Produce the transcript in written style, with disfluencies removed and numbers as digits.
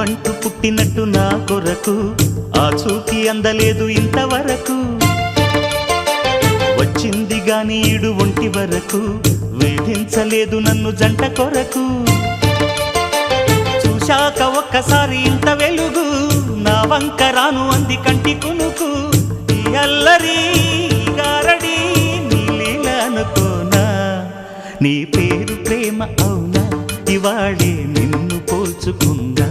ప్రాణమంటూ పుట్టినట్టు నా కొరకు ఆ చూకి అందలేదు ఇంతవరకు వచ్చింది గాని ఈడు ఒంటి వరకు వేధించలేదు నన్ను జంట కొరకు చూశాక ఒక్కసారి ఇంత వెలుగు నా వంక రాను అంది కంటి కునుకు ఈ అల్లరి గారడి నీ లీల అనుకోనా నీ పేరు ప్రేమ అవునా ఇవాళే నిన్ను పోల్చుకుందా